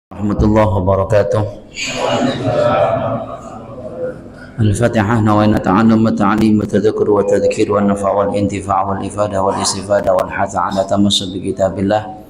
Warahmatullahi wabarakatuh. Al-Fatihah. Nawaitu ta'allum wa ta'lim wa tadhakkur wa tadhkir wa nafa' wal intifa' wal ifada wal istifada wal hatha 'ala tamassuk bi kitabillah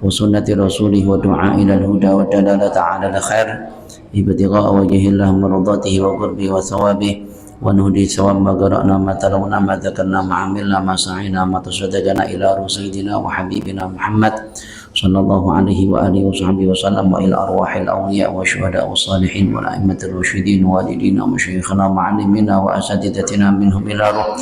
wa sunnati rasulih wa du'a ila al-huda wa dalalata 'ala al-khair ibtigha'a wajhillah maradatihi wa qurbi wa thawabih wa nuhdi sawab ma qara'na ma talawna ma dzakarna ma 'amilna ma sa'ina ma tasaddaqna ila rasulina wa habibina Muhammad sallallahu alaihi wa alihi wa sahbihi wa sallam wa ila arwahil awliya wa syuhada wa salihin wa a'immatir rasyidin wa walidina wa masyayikhina ma'alimina wa asatidatina minhum ila ruh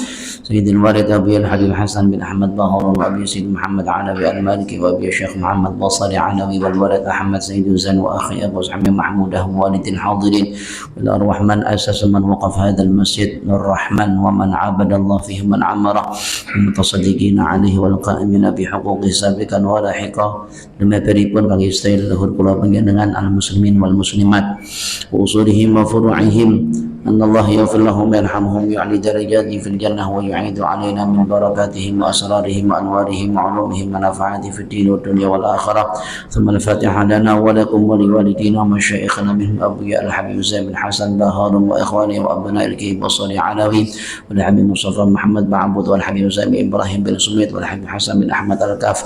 sayyidil walid Abi al-Habib Hasan bin Ahmad Bahar wa Abi Sayyid Muhammad Alawi al-Maliki wa Abi Syekh Muhammad Basri Alawi wal walad Ahmad Sayyid Zan wa akhi Abu Sahmi Mahmudah wa walidil hadirin ila arwah man asasa man waqaf hadzal masjid ar-rahman wa man abada Allah fihi man amara mutasaddiqina alaihi wal qa'imina bi huquqi sabiqan wa lahiqa demi beripun kangge istri luhur kula panjenengan al muslimin wal muslimat wa usulihim wa furu'ihim anallahu yaghfir lahum yarhamhum yu'li darajati fil jannah wa yu'idu alaina min barakatihim wa asrarihim wa anwarihim wa ulumihim wa nafa'ati fid din wa dunya wal akhirah thumma al-fatiha lana wa lakum wa liwalidina wa masyayikhina minhum Abu Ya al-Habib Zain bin Hasan Bahar wa ikhwani wa abna'il kayb Basri Alawi wal Habib Mustafa Muhammad Ba'bud wal Habib Zain bin Ibrahim bin Sumit wal Habib Hasan bin Ahmad al-Kaf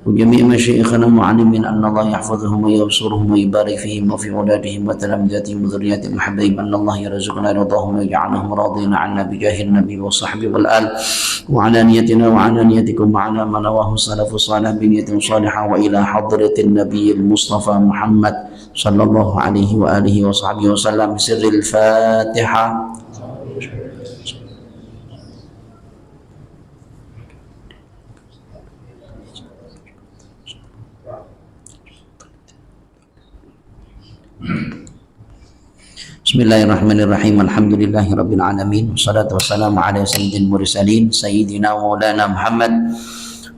وجميع مشايخنا معلمين أن الله يحفظهم وينصرهم ويبارك فيهم وفي أولادهم وتلامذتهم وذرياتهم حبايب أن الله يرزقنا رضاهم ويجعلهم راضين عنا بجاه النبي والصحب والآل وعلى نيتنا وعلى نيتكم وعلى ما رواه السلف الصالح بنية صالحة وإلى حضرة النبي المصطفى محمد صلى الله عليه وآله وصحبه وسلم سر الفاتحة. Bismillahirrahmanirrahim. Alhamdulillahi rabbil alamin. Wassalatu wassalamu ala sayyidil mursalin sayyidina wa maulana Muhammad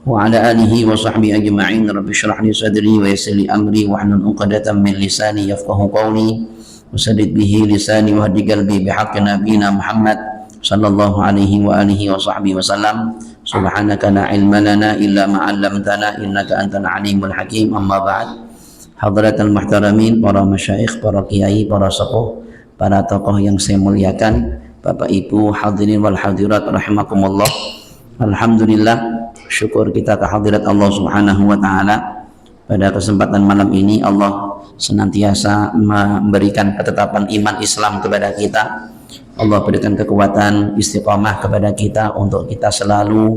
wa ala alihi wa sahbihi ajma'in. Rabbi shrah li sadri wa yassir li amri wahlul 'uqdatam min lisani yafqahu qawli wa saddid bihi lisani wa hadi qalbi bihaqqi nabiyina Muhammad sallallahu alaihi wa alihi wa sahbihi wasallam. Subhanaka la ilma lana illa ma 'allamtana innaka antal alimul hakim. Amma ba'd. Hadratul muhtaramin, para masyayikh, para kiai, para sepuh, para tokoh yang saya muliakan, Bapak Ibu hadirin wal hadirat rahimakumullah. Alhamdulillah, syukur kita kehadirat Allah Subhanahu wa taala. Pada kesempatan malam ini Allah senantiasa memberikan ketetapan iman Islam kepada kita. Allah berikan kekuatan istiqamah kepada kita untuk kita selalu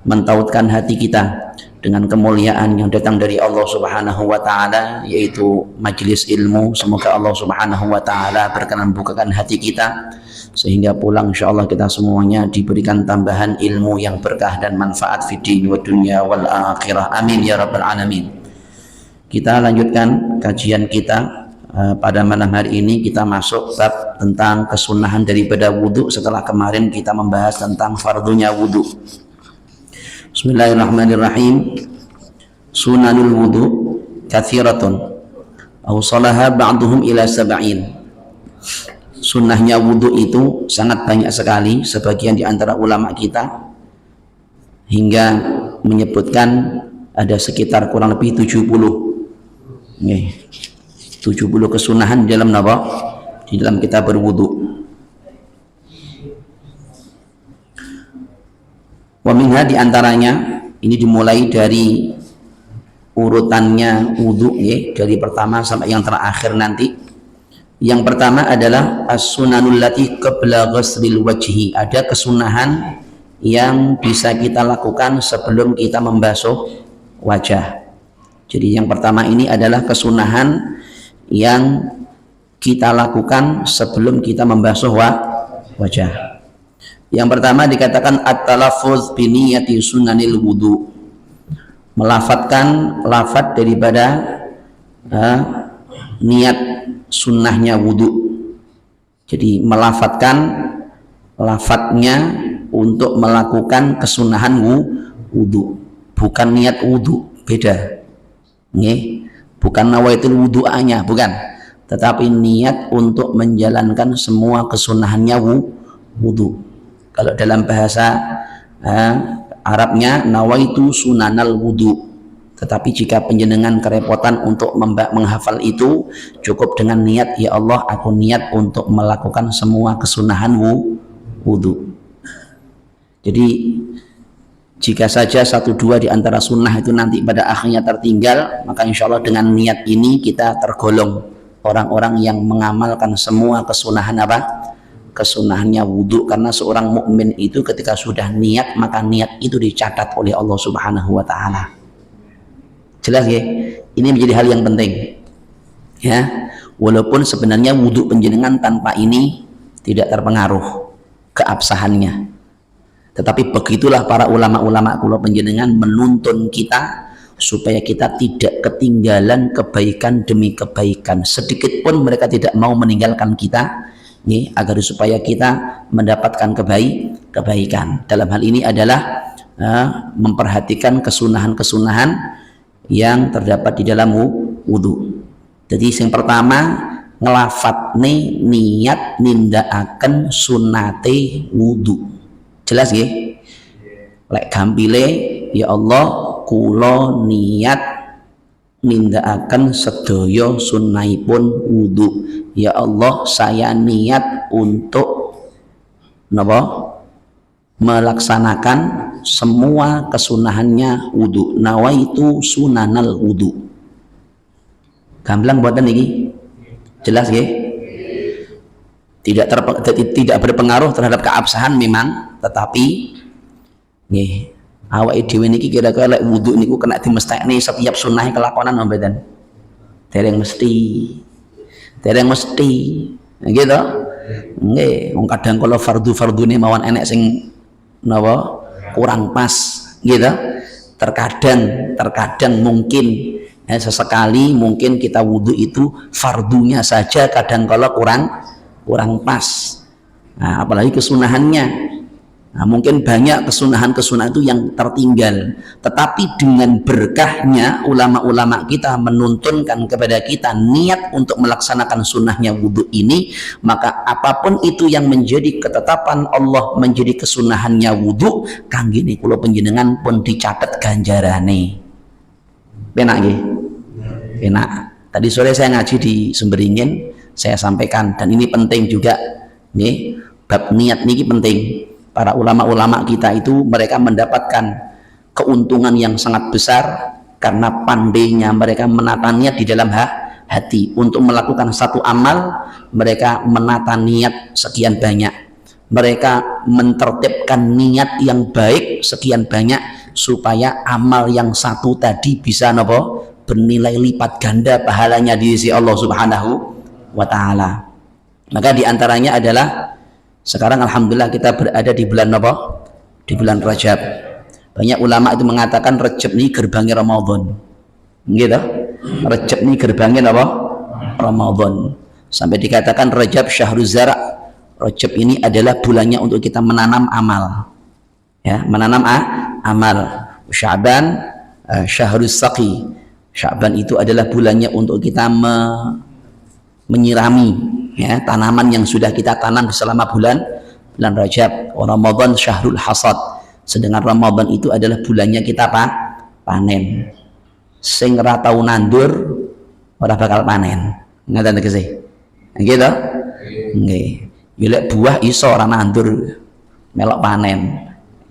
mentautkan hati kita dengan kemuliaan yang datang dari Allah Subhanahu wa taala, yaitu majelis ilmu. Semoga Allah Subhanahu wa taala berkenan bukakan hati kita sehingga pulang insyaallah kita semuanya diberikan tambahan ilmu yang berkah dan manfaat fid din wa dunya wal akhirah. Amin ya rabbal alamin. Kita lanjutkan kajian kita. Pada malam hari ini kita masuk bab tentang kesunahan daripada wudu setelah kemarin kita membahas tentang fardunya wudu. Bismillahirrahmanirrahim. Sunanul wudu kathiratun awsalaha ba'duhum ila sab'in. Sunnahnya wudu itu sangat banyak sekali. Sebagian di antara ulama kita hingga menyebutkan ada sekitar kurang lebih 70 kesunahan di dalam di dalam kita berwudu. Wa minha, di antaranya ini dimulai dari urutannya wudu dari pertama sampai yang terakhir nanti. Yang pertama adalah as-sunanul lati qabla ghuslil wajhi. Ada kesunahan yang bisa kita lakukan sebelum kita membasuh wajah. Jadi yang pertama ini adalah kesunahan yang kita lakukan sebelum kita membasuh wajah. Yang pertama dikatakan at-talaffuz bi niyati sunanil wudu. Melafatkan lafaz daripada niat sunnahnya wudu. Jadi melafatkan lafadznya untuk melakukan kesunahan wudu, bukan niat wudu, beda. Bukan nawaitul wudu'anya, bukan, tetapi niat untuk menjalankan semua kesunahannya wudu. Kalau dalam bahasa Arabnya nawaitu sunanal wudu, Tetapi jika penjenengan kerepotan untuk menghafal itu, cukup dengan niat, ya Allah aku niat untuk melakukan semua kesunahan wudu. Jadi jika saja 1-2 di antara sunnah itu nanti pada akhirnya tertinggal, maka insya Allah dengan niat ini kita tergolong orang-orang yang mengamalkan semua kesunahan apa? Kesunahannya wudu. Karena seorang mukmin itu ketika sudah niat, maka niat itu dicatat oleh Allah Subhanahu wa taala. Jelas ya? Ini menjadi hal yang penting. Ya, walaupun sebenarnya wudu penjenengan tanpa ini tidak terpengaruh keabsahannya. Tetapi begitulah para ulama-ulama kula penjenengan menuntun kita supaya kita tidak ketinggalan kebaikan demi kebaikan. Sedikit pun mereka tidak mau meninggalkan kita, nih, agar supaya kita mendapatkan kebaikan. Dalam hal ini adalah memperhatikan kesunahan-kesunahan yang terdapat di dalam wudu. Jadi yang pertama ngelafat niat nindakaken sunate wudu. Jelas ya? Lek gampile, ya Allah kula niat nindakaken sedaya sunnahipun wudu. Ya Allah saya niat untuk melaksanakan semua kesunahannya wudu. Nawaitu sunanal wudu. Gamblang buatan ini. Jelas ya? Tidak berpengaruh terhadap keabsahan memang, tetapi nggih awake dhewe niki kira-kira lek wudu niku kena dimestekne setiap sunah kelakonan mboten. Dereng mesti. Gitu. Nggih, wong kadang kala fardu-fardune mawon enek sing napa kurang pas, gitu. Terkadang mungkin sesekali mungkin kita wudu itu fardunya saja kadang kala kurang pas. Nah, apalagi kesunahannya. Nah, mungkin banyak kesunahan-kesunahan itu yang tertinggal. Tetapi dengan berkahnya ulama-ulama kita menuntunkan kepada kita niat untuk melaksanakan sunnahnya wudu ini, maka apapun itu yang menjadi ketetapan Allah menjadi kesunahannya wudu, kangge kula panjenengan pun dicatat ganjarane. Penak nggih? Penak. Tadi sore saya ngaji di Sumberingin, saya sampaikan, dan ini penting juga nih, bab niat niki penting. Para ulama-ulama kita itu mereka mendapatkan keuntungan yang sangat besar karena pandainya mereka menata niat di dalam hati. Untuk melakukan satu amal mereka menata niat sekian banyak, mereka mentertibkan niat yang baik sekian banyak supaya amal yang satu tadi bisa bernilai lipat ganda pahalanya di sisi Allah Subhanahu wa ta'ala. Maka diantaranya adalah sekarang alhamdulillah kita berada di bulan apa? Di bulan Rajab. Banyak ulama itu mengatakan Rajab ini gerbangnya Ramadan. Gitu. Rajab ini gerbangnya apa? Ramadan. Sampai dikatakan Rajab syahruz zara'. Rajab ini adalah bulannya untuk kita menanam amal. Ya, menanam amal. Sya'ban syahruz saqi. Sya'ban itu adalah bulannya untuk kita menyirami ya tanaman yang sudah kita tanam selama bulan Rajab. Ramadan syahrul hasad, sedangkan Ramadan itu adalah bulannya kita panen. Sing ora tau nandur ora bakal panen. Ngaten tegese. Gitu? Nggih. Golek buah iso ora nandur melok panen.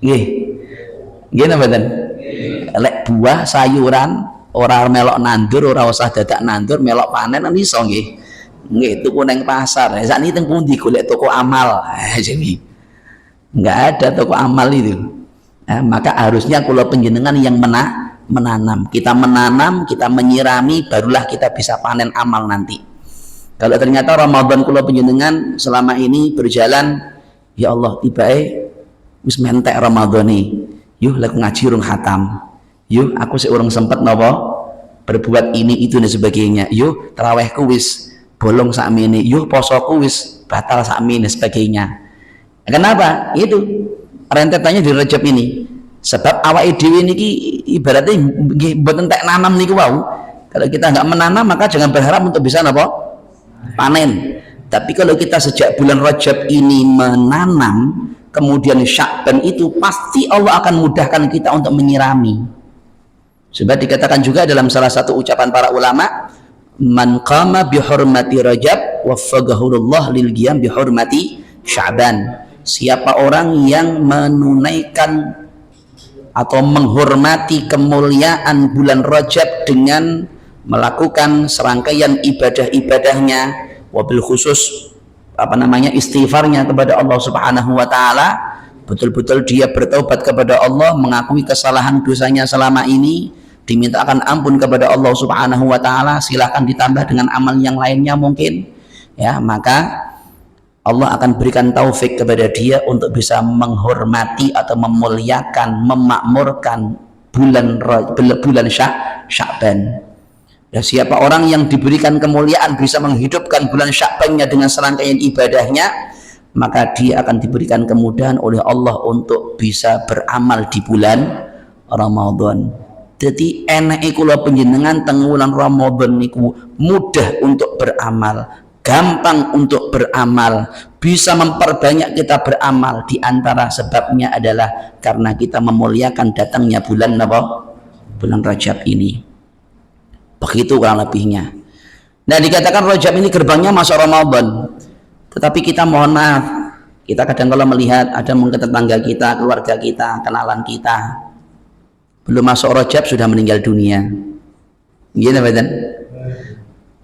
Nggih. Nggih napa mboten? Lek buah sayuran ora melok nandur, ora usah dadak nandur melok panen kan iso nggih. Nggih, tuku nang pasar. Saat ini teng pundi golek toko amal. Jadi enggak ada toko amal itu. Maka harusnya kula panjenengan yang menanam. Kita menanam, kita menyirami, barulah kita bisa panen amal nanti. Kalau ternyata Ramadan kula panjenengan selama ini berjalan, ya Allah tibae wis mentek Ramadan iki. Yuh lek ngaji rung khatam. Yuh aku sik urung sempet napa berbuat ini itu dan sebagainya. Yuh tarawihku wis bolong sakmene, yuh posoku wis batal sakmene sebagainya. Kenapa? Itu rentetannya di Rajab ini. Sebab awake dhewe niki ibaratnya nggih mboten tek nanam niku wau. Kalau kita enggak menanam maka jangan berharap untuk bisa napa? Panen. Tapi kalau kita sejak bulan Rajab ini menanam, kemudian Sya'ban itu pasti Allah akan mudahkan kita untuk menyirami. Sebab dikatakan juga dalam salah satu ucapan para ulama, man qama bihurmati Rajab waffaqahullah lil qiyam bihurmati Sya'ban. Siapa orang yang menunaikan atau menghormati kemuliaan bulan Rajab dengan melakukan serangkaian ibadah-ibadahnya, wabil khusus istighfarnya kepada Allah Subhanahu wa taala, betul-betul dia bertaubat kepada Allah, mengakui kesalahan dosanya selama ini, dimintakan ampun kepada Allah Subhanahu wa taala, silahkan ditambah dengan amal yang lainnya mungkin, ya, maka Allah akan berikan taufik kepada dia untuk bisa menghormati atau memuliakan, memakmurkan bulan Sya'ban. Ya, siapa orang yang diberikan kemuliaan bisa menghidupkan bulan Sya'bannya dengan serangkaian ibadahnya, maka dia akan diberikan kemudahan oleh Allah untuk bisa beramal di bulan Ramadan. Jadi enake kula panjenengan teng wulan Ramadan niku mudah untuk beramal, gampang untuk beramal, bisa memperbanyak kita beramal. Di antara sebabnya adalah karena kita memuliakan datangnya bulan bulan Rajab ini. Begitu kurang lebihnya. Nah, dikatakan Rajab ini gerbangnya masuk Ramadan. Tetapi kita mohon maaf, kita kadang kalau melihat ada mungkin tetangga kita, keluarga kita, kenalan kita, belum masuk Rajab sudah meninggal dunia. Gini betul?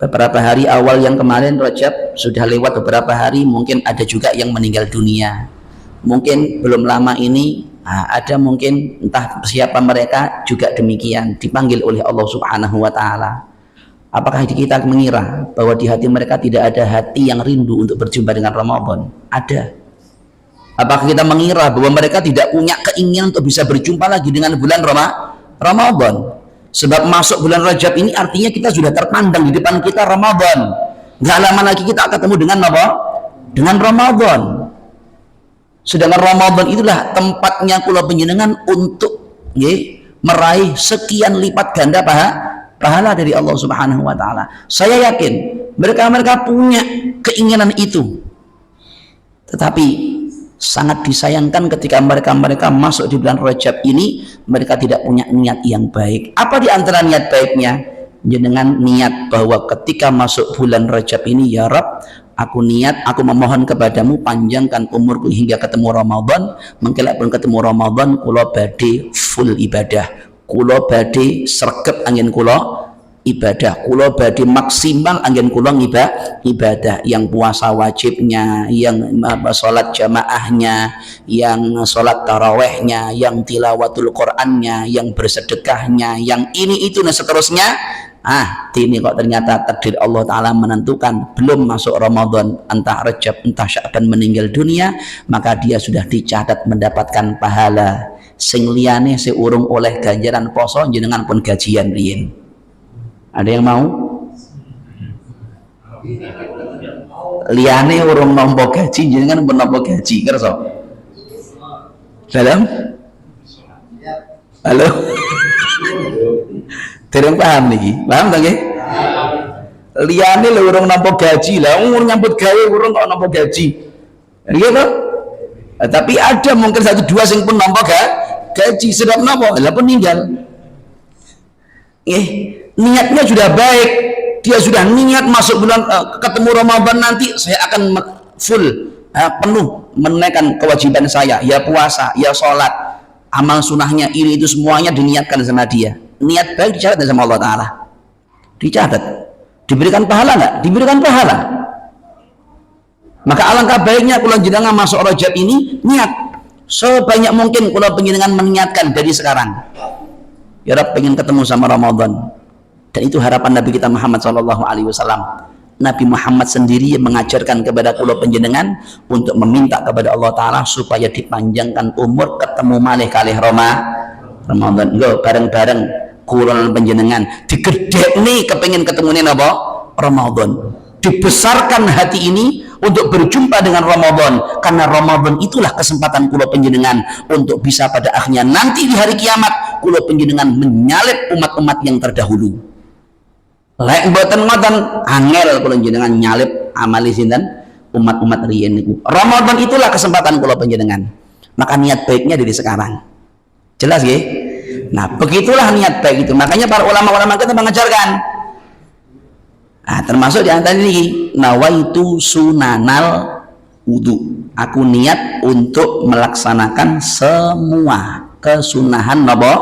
Beberapa hari awal yang kemarin Rajab sudah lewat beberapa hari, mungkin ada juga yang meninggal dunia. Mungkin belum lama ini ada mungkin entah siapa mereka juga demikian dipanggil oleh Allah Subhanahu wa taala. Apakah kita mengira bahwa di hati mereka tidak ada hati yang rindu untuk berjumpa dengan Ramadan? Ada. Apakah kita mengira bahwa mereka tidak punya keinginan untuk bisa berjumpa lagi dengan bulan Ramadan? Sebab masuk bulan Rajab ini artinya kita sudah terpandang di depan kita Ramadan. Nggak lama lagi kita akan ketemu dengan apa? Dengan Ramadan. Sedangkan Ramadan itulah tempatnya kula panjenengan untuk meraih sekian lipat ganda pahala dari Allah Subhanahu wa taala. Saya yakin mereka punya keinginan itu. Tetapi sangat disayangkan ketika mereka masuk di bulan Rajab ini, mereka tidak punya niat yang baik. Apa di antara niat baiknya? Dengan niat bahwa ketika masuk bulan Rajab ini, ya Rabb, aku memohon kepadamu panjangkan umurku hingga ketemu Ramadan. Mengkelak pun ketemu Ramadan, kula badhe full ibadah, kula badhe sregep angin kula ibadah, kula badhe maksimal anggen kula ibadah, yang puasa wajibnya, yang salat jamaahnya, yang salat tarawehnya, yang tilawatul Qur'annya, yang bersedekahnya, yang ini itu dan seterusnya. Ini kok ternyata takdir Allah taala menentukan belum masuk Ramadan, entah Rajab entah Sya'ban meninggal dunia, maka dia sudah dicatat mendapatkan pahala sing liyane seurung oleh ganjaran poso jenengan pun gajian riyin. Ada yang mau? Liane urung nampa gaji jenengan pun nampa gaji, kersa? Dalam? Halo? Dereng paham niki? Paham ta nggih? Liane lho urung nampa gaji, lah umur nyambut gawe urung kok nampa gaji. Nggih to? Tapi ada mungkin 1-2 sing pun nampa gaji, sebab napa? Lah pun ninggal. Niatnya sudah baik, dia sudah niat masuk bulan ketemu Ramadan nanti saya akan full penuh menunaikan kewajiban saya, ya puasa, ya sholat, amal sunnahnya ini itu semuanya diniatkan sama dia. Niat baik dicatat sama Allah Taala, dicatat, diberikan pahala nggak? Diberikan pahala. Maka alangkah baiknya kalau jenengan masuk Rajab ini niat sebanyak mungkin kalau penjenengan meniatkan dari sekarang. Ya Rabb, pengen ketemu sama Ramadan. Dan itu harapan Nabi kita Muhammad SAW. Nabi Muhammad sendiri yang mengajarkan kepada kula panjenengan untuk meminta kepada Allah Ta'ala supaya dipanjangkan umur ketemu malih kalih Ramadan. Enggak, bareng-bareng kula panjenengan digedhekne kepengin ketemu napa? Ramadan. Dibesarkan hati ini untuk berjumpa dengan Ramadan, karena Ramadan itulah kesempatan kula panjenengan untuk bisa pada akhirnya nanti di hari kiamat kula panjenengan menyalip umat-umat yang terdahulu. Lek mboten ngoten angel kula panjenengan nyalip amali sinten umat-umat riyen niku. Ramadan itulah kesempatan kula panjenengan. Maka niat baiknya dari sekarang. Jelas nggih? Nah, begitulah niat baik itu. Makanya para ulama-ulama kita mengajarkan. Nah, termasuk di antara ini nawaitu sunanal wudu. Aku niat untuk melaksanakan semua kesunahan napa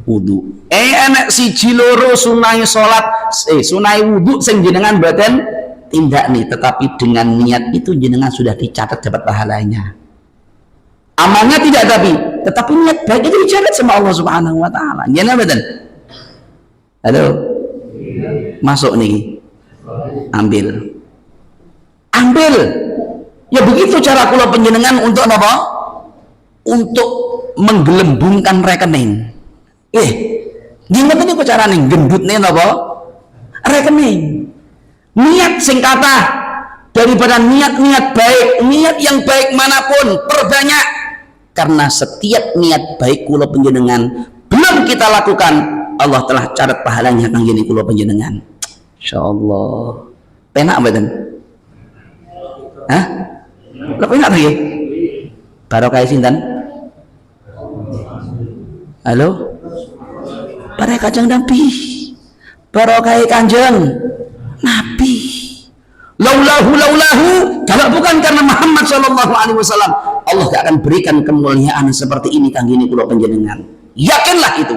wudu. Enak siji loro sunai salat, sunai wudu sing jenengan badan tindak nih, tetapi dengan niat itu jenengan sudah dicatat dapat pahalanya. Amalnya tidak, tetapi niat baik itu dicatat sama Allah Subhanahu wa taala. Jenengan badan. Halo. Masuk nih. Ambil. Ya begitu cara kula panjenengan untuk apa? Untuk menggelembungkan rekening. Gimana nih kok carane gendutne napa? Rekening. Niat sing kathah daripada niat-niat baik, niat yang baik manapun perbanyak. Karena setiap niat baik kula panjenengan belum kita lakukan, Allah telah catat pahalanya kangge kula panjenengan. Insyaallah. Penak mboten? Hah? Lha penak ta nggih? Barokah sinten? Halo? Barokah Kanjeng Nabi. Barokah Kanjeng Nabi. Laulahu kalau bukan karena Muhammad sallallahu alaihi wasallam, Allah gak akan berikan kemuliaan seperti ini kangge kula panjenengan. Yakinlah itu.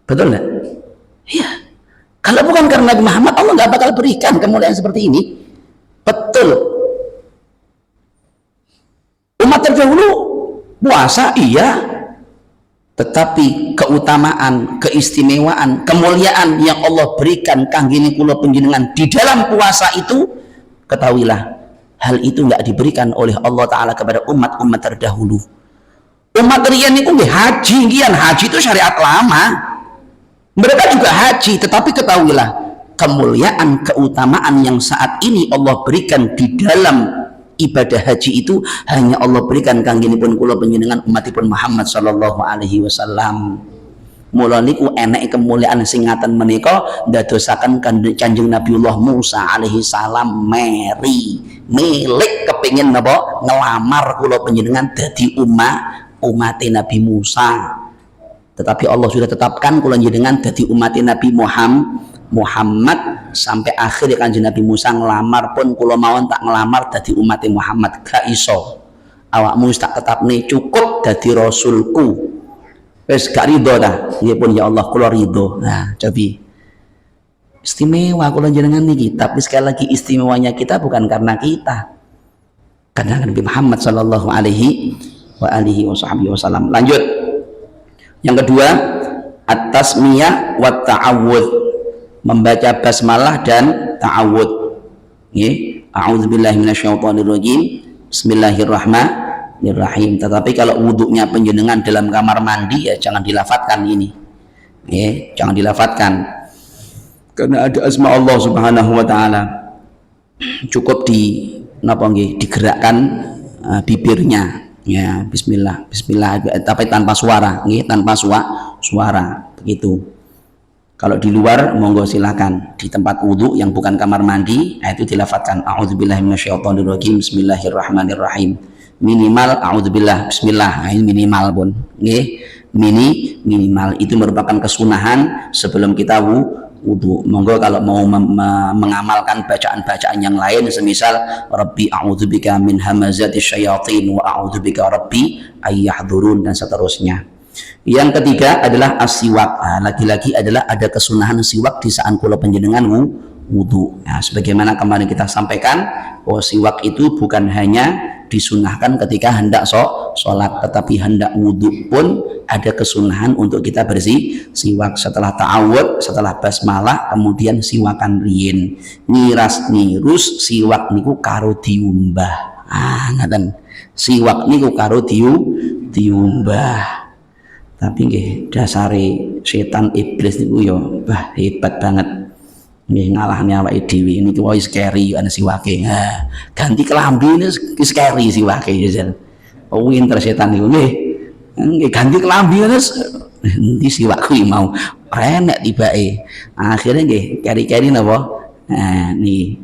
Betul enggak? Iya. Kalau bukan karena Nabi Muhammad, Allah gak bakal berikan kemuliaan seperti ini. Betul. Umat terdahulu puasa iya, tetapi keutamaan, keistimewaan, kemuliaan yang Allah berikan kangge kula panjenengan di dalam puasa itu, ketahuilah hal itu enggak diberikan oleh Allah taala kepada umat-umat terdahulu. Umat riyen niku nggih haji itu syariat lama. Mereka juga haji, tetapi ketahuilah kemuliaan, keutamaan yang saat ini Allah berikan di dalam ibadah haji itu hanya Allah berikan kanggenipun kula panjenengan umatipun Muhammad sallallahu alaihi wasallam. Mula niku enek kemuliaan sing ngaten menika ndadosaken Kanjeng Nabiullah Musa alaihi salam milik kepengin napa ngelamar kula panjenengan dadi umate Nabi Musa. Tetapi Allah sudah tetapkan kula panjenengan dadi umat Nabi Muhammad sampai akhir Kanjeng Nabi Musa ngelamar pun kula mawon tak ngelamar dadi umat Muhammad gak iso. Awakmu tak tetapne cukup dadi rasulku. Wis gak ridho ta? Nggih pun ya Allah kula ridho. Nah, cobi. Istimewa kula jenengan niki, tapi sekali lagi istimewanya kita bukan karena kita. Karena Nabi Muhammad sallallahu alaihi wasallam. Lanjut. Yang kedua, at-tasmiyah wa ta'awudz. Membaca basmalah dan ta'awudz. Nggih, a'udzubillahi minasyaitonirrajim. Bismillahirrahmanirrahim. Tetapi kalau wudhunya panjenengan dalam kamar mandi ya jangan dilafatkan ini. Nggih, jangan dilafatkan. Karena ada asma Allah Subhanahu wa taala. Cukup digerakkan bibirnya. Ya, bismillah, tapi tanpa suara, nggih, tanpa suara, begitu. Kalau di luar monggo silakan, di tempat wudhu yang bukan kamar mandi, itu dilafatkan a'udzubillahi minasyaitonirrajim, bismillahirrahmanirrahim. Minimal a'udzubillah, bismillah, ini minimal pun, nggih. Minimal itu merupakan kesunahan sebelum kita wudhu. Monggo kalau mau mengamalkan bacaan-bacaan yang lain semisal Rabbi a'udzubika min hamazati syayatin wa a'udzubika Rabbi ayyahdurun dan seterusnya. Yang ketiga adalah as-siwak. Lagi-lagi adalah ada kesunahan siwak di saat kula panjenengan wudhu. Nah, sebagaimana kemarin kita sampaikan bahwa siwak itu bukan hanya disunahkan ketika hendak sholat, tetapi hendak wudhu pun ada kesunahan untuk kita bersih siwak setelah ta'awud, setelah basmalah, kemudian siwakan riyin nirus siwak niku karo diumbah. Ngaten siwak niku karo diumbah. Tapi nggih dasare setan iblis niku yo hebat banget. Nggih ngalahne awake dhewe niku wis scary ana siwake. Ganti kelambi wis scary siwake jajal. Pinter setan niku nggih. Nggih ganti kelambi wis endi siwak kuwi mau renek tibake. Akhirnya nggih keri-keri napa? Niki.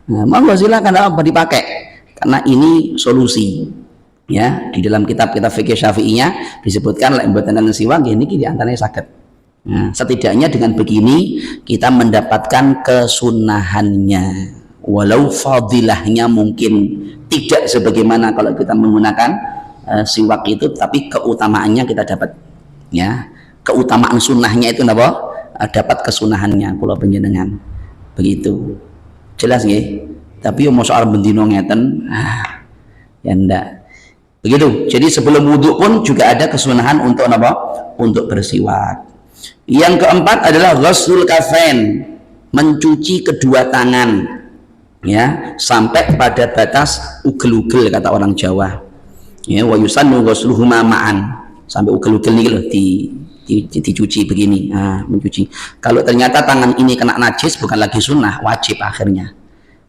Monggo silakan apa dipakai. Karena ini solusi. Ya, di dalam kitab-kitab fikih Syafi'iynya disebutkan lek mboten enten siwak nggih niki diantaranya saged. Nah, setidaknya dengan begini kita mendapatkan kesunahannya, walau fadilahnya mungkin tidak sebagaimana kalau kita menggunakan siwak itu, tapi keutamaannya kita dapat. Ya, keutamaan sunnahnya itu napa? Dapat kesunahannya kula panjenengan. Begitu. Jelas nggih? Tapi yo mosok arep bendino ngeten, ya ndak. Begitu. Jadi sebelum wudhu pun juga ada kesunahan untuk apa? Untuk bersiwak. Yang keempat adalah ghuslul kafain, mencuci kedua tangan, ya, sampai pada batas ugel-ugel kata orang Jawa. Ya, wa yusannu ghusluhuma ma'an, sampai ugel-ugel nih loh dicuci begini. Nah, mencuci. Kalau ternyata tangan ini kena najis bukan lagi sunnah, wajib akhirnya.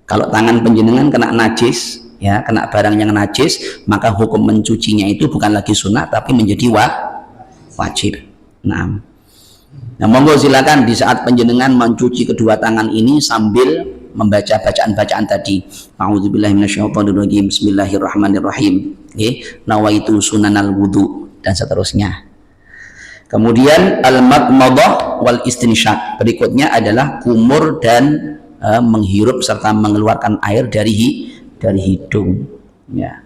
Kalau tangan panjenengan kena najis, ya, kena barang yang najis, maka hukum mencucinya itu bukan lagi sunnah tapi menjadi wajib. Nah, monggo silakan di saat panjenengan mencuci kedua tangan ini sambil membaca bacaan-bacaan tadi. A'udzubillahi minasyaitonirrajim. Bismillahirrahmanirrahim. Nawaitu sunanal wudu dan seterusnya. Kemudian al-madmadah wal istinsyaq. Berikutnya adalah kumur dan menghirup serta mengeluarkan air dari hidung. Ya.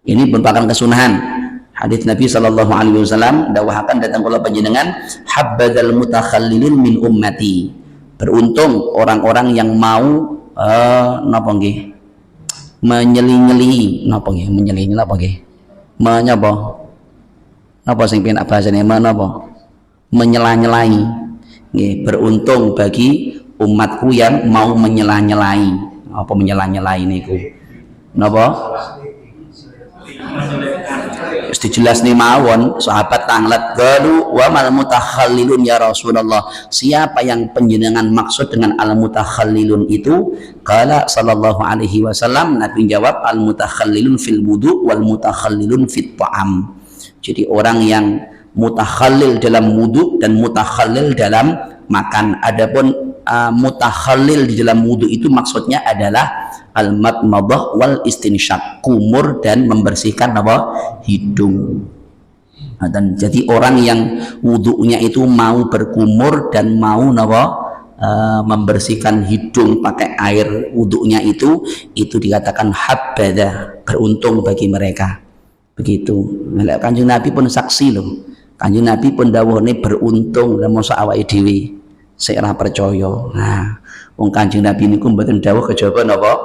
Ini merupakan kesunahan. Hadits Nabi sallallahu alaihi wasallam dawuhaken datang kula panjenengan, habbadzal mutakhallilun min ummati. Beruntung orang-orang yang mau napa nggih? Menyeli-nyeli, napa nggih? Menyeli napa nggih? Menyapa? Napa sing pengen bahasane menapa? Menyela-nyelai. Nggih, beruntung bagi umatku yang mau menyela-nyelai. Apa menyela-nyelai niku? Napa? Wis dijelas nih mawon, sahabat tanglet galu wa mal mutakhallilun ya Rasulullah. Siapa yang panjenengan maksud dengan al mutakhallilun itu? Qala sallallahu alaihi wasallam, Nabi jawab al mutakhallilun fil wudu wal mutakhallilun fit ta'am. Jadi orang yang mutakhallil dalam wudu dan mutakhallil dalam makan. Adapun mutakhallil di dalam wudu itu maksudnya adalah al-madmadah wal istinsyaq, kumur dan membersihkan apa? Hidung. Nah, dan jadi orang yang wudunya itu mau berkumur dan mau apa? Membersihkan hidung pakai air wudunya itu dikatakan habbada, beruntung bagi mereka. Begitu. Nah, Kanjeng Nabi pun saksi loh. Kanjeng Nabi pun dawuhne beruntung lan mosok awake dhewe sik ora percaya. Nah, wong Kanjeng Nabi niku mboten dawuh kejaba napa?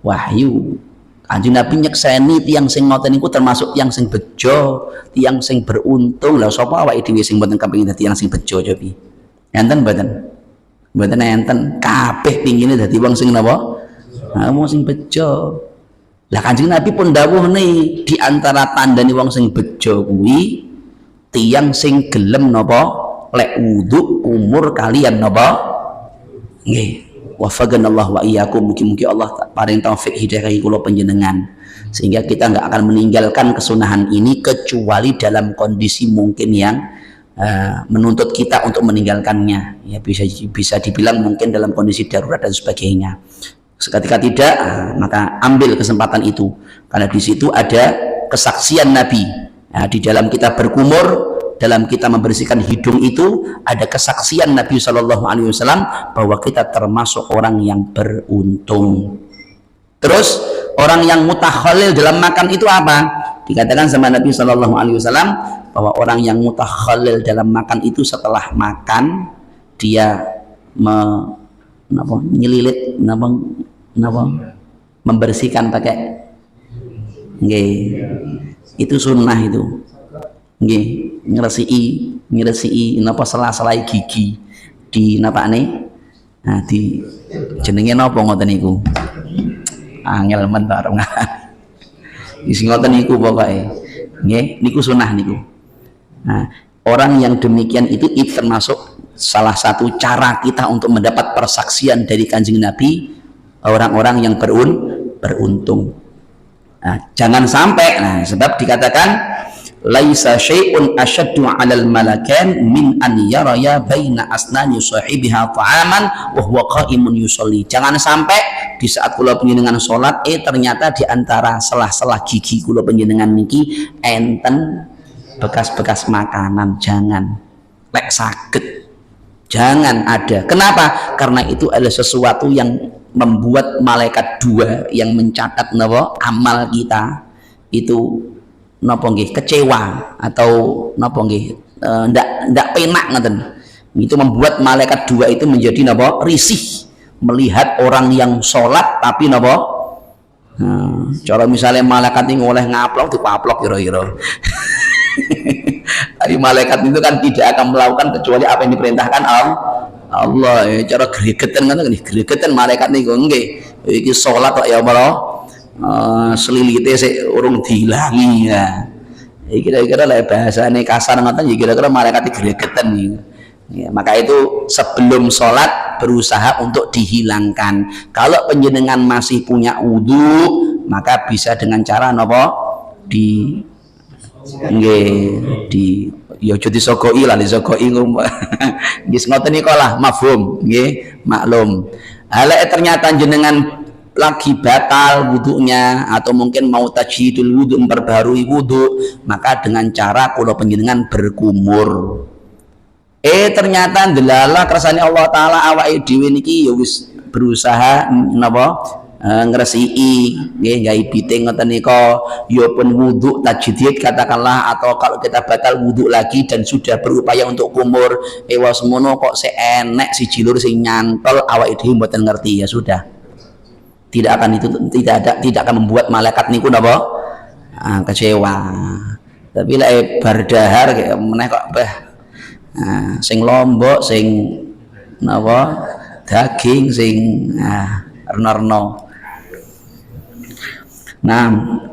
Wahyu. Kanjeng Nabi nyekseni tiyang sing ngoten niku termasuk tiyang sing bejo, tiyang sing beruntung. Lah sapa awake dhewe sing mboten kepengin dadi tiyang sing bejo cobi? Enten mboten? Mboten enten. Kabeh pingine dadi wong sing napa? Nah, wong sing bejo. Lah Kanjeng Nabi pun dawuh nih, di antara tandane wong sing bejo kuwi tiyang sing gelem napa lek wudu umur kalian napa nggih. Wafaqanallahu wa iyyakum, mugi-mugi Allah paring taufik hidayah kula panjenengan sehingga kita enggak akan meninggalkan kesunahan ini kecuali dalam kondisi mungkin yang menuntut kita untuk meninggalkannya. Ya bisa dibilang mungkin dalam kondisi darurat dan sebagainya. Ketika tidak, maka ambil kesempatan itu karena di situ ada kesaksian Nabi. Nah, di dalam kita berkumur, dalam kita membersihkan hidung itu ada kesaksian Nabi Shallallahu Alaihi Wasallam bahwa kita termasuk orang yang beruntung. Terus orang yang mutakhallil dalam makan itu apa? Dikatakan sama Nabi Shallallahu Alaihi Wasallam bahwa orang yang mutakhallil dalam makan itu setelah makan dia nyelilit membersihkan pakai nggih, itu sunnah itu nggih, ngresiki napa sela-selai gigi di napane. Nah, di jenenge napa ngoten niku, angel men bareng isi ngoten niku pokoke nggih, niku sunnah niku. Nah, orang yang demikian itu termasuk salah satu cara kita untuk mendapat persaksian dari Kanjeng Nabi, orang-orang yang beruntung. Nah, jangan sampai, nah, sebab dikatakan laisa syai'un asyaddu 'alal malakan min an yaraya baina asnani sahibiha ta'aman wa huwa qa'imun yusolli. Jangan sampai di saat kula panjenengan salat ternyata di antara selah-selah gigi kula panjenengan niki enten bekas-bekas makanan. Jangan, lek saged jangan ada. Kenapa? Karena itu adalah sesuatu yang membuat malaikat dua yang mencatat napa amal kita itu napa nggih kecewa atau napa nggih ndak penak ngoten. Itu membuat malaikat dua itu menjadi napa risih melihat orang yang sholat tapi napa cara misalnya malaikat ini oleh ngaplok dipaplok kira-kira. Dari malaikat itu kan tidak akan melakukan kecuali apa yang diperintahkan Allah. Cara gregetan ngoten nggih, gregetan malaikat niku nggih. Iki sholat kok ya Allah. Selilite sik urung dihilangi ya. Kira-kira lah bahasane kasar ngoten ya kira-kira malaikat gregetan nih. Ya, maka itu sebelum sholat berusaha untuk dihilangkan. Kalau panjenengan masih punya wudu, maka bisa dengan cara napa di ya aja disogoi lah, disogoi nggih ngoten niku lah mafhum nggih maklum. Ala ternyata jenengan lagi batal wudunya atau mungkin mau tajdidul wudu memperbarui wudu, maka dengan cara kula panjenengan berkumur. Ternyata ndelala kersane Allah taala awake dhewe niki ya wis berusaha napa ngresiki nggih gawe piting ngoten nika ya pun wudu tajdid katakanlah, atau kalau kita batal wudu lagi dan sudah berupaya untuk kumur was mono kok enek siji lur sing nyantol awake dhewe mboten ngerti, ya sudah. Tidak akan membuat malaikat niku napa kecewa. Tapi lek bardahar kayak meneh kok sing lombok sing napa daging sing rena-rena. Nah,